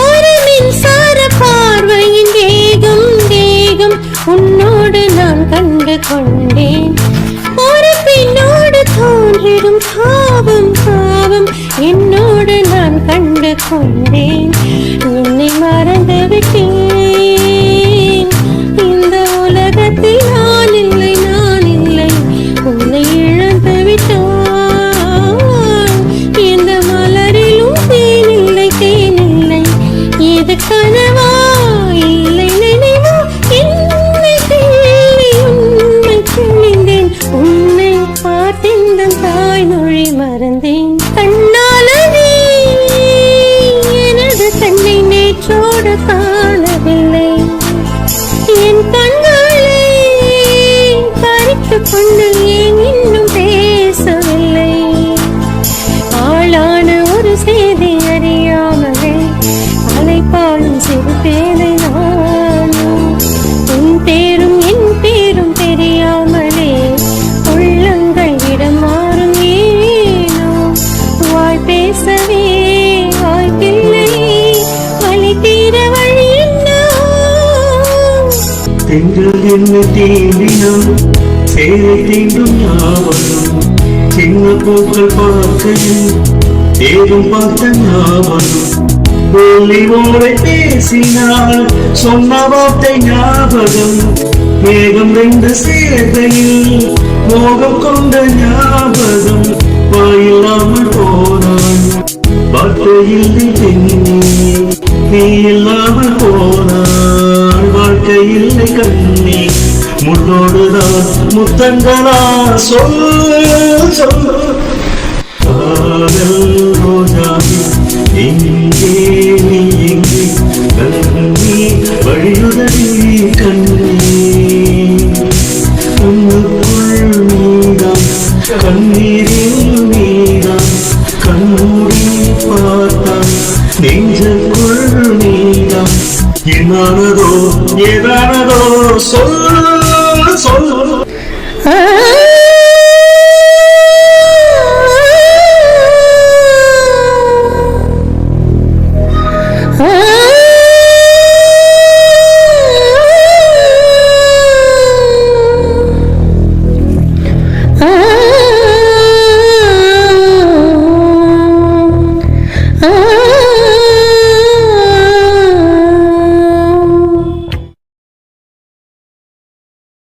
ஒரு மின்சார பார்வையின் வேகம் வேகம் உன்னோடு நான் கண்டு கொண்டேன். ஒரு பெண்ணோடு தோன்றிடும் பாவம் பாவம் என்னோடு நான் கண்டு கொண்டேன். என்னை மறந்து விட்டேன். இந்த உலகத்தில் நான் இல்லை நான் இல்லை உன்னை இழந்து விட்டான். இந்த மலரிலும் தேனில்லை தேனில்லை இது கனவா இல்லை நினைவா என்னை தேடி உன்னை தெளிந்தேன். உன்னை பார்த்தேன் தாய்மொழி மறந்தேன். கண்ணாலவே எனது கண்ணை நேற்றோடு காணவில்லை. என் கண்களை பறித்துக் கொண்டு ஏன் இன்னும் பேசவில்லை. ஆளான ஒரு செய்தி அறியாமலே அலைப்பாலும் சிறு பேரை நானும். உன் பேரும் என் பேரும் தெரியாமலே உள்ளங்கள் இடம் மாறும் ஏனோ. வாய் பேசவே வாய்ப்பில்லை வழி தீர வழி என்ன. திங்கள் என்ன தீண்டினம் சேரை தீண்டும் ஞாபகம். சின்ன பூக்கள் பார்க்கையில் ஏதும் பார்த்த ஞாபகம். போலி ஓரை பேசினால் சொன்ன வார்த்தை ஞாபகம். மேகம் ரெண்டு சேர்க்கையில் மோகம் கொண்ட ஞாபகம். வாயில்லாமல் போனான் வார்த்தையில் நீ இல்லாமல் போனான் வாழ்க்கையில் கண்ணி. முன்னோடுதான் முத்தங்களா சொல் சொல். காதல் ரோஜாவி எங்கே நீ எங்கே கண்ணி வழியுதவி கண்ணி. கண்ணுக்குள் நீதான் கண்ணீரில் நீதான் கண்மூடி பார்த்தான் நெஞ்சுக்குள் நீதான். என்னானதோ ஏதானதோ சொல்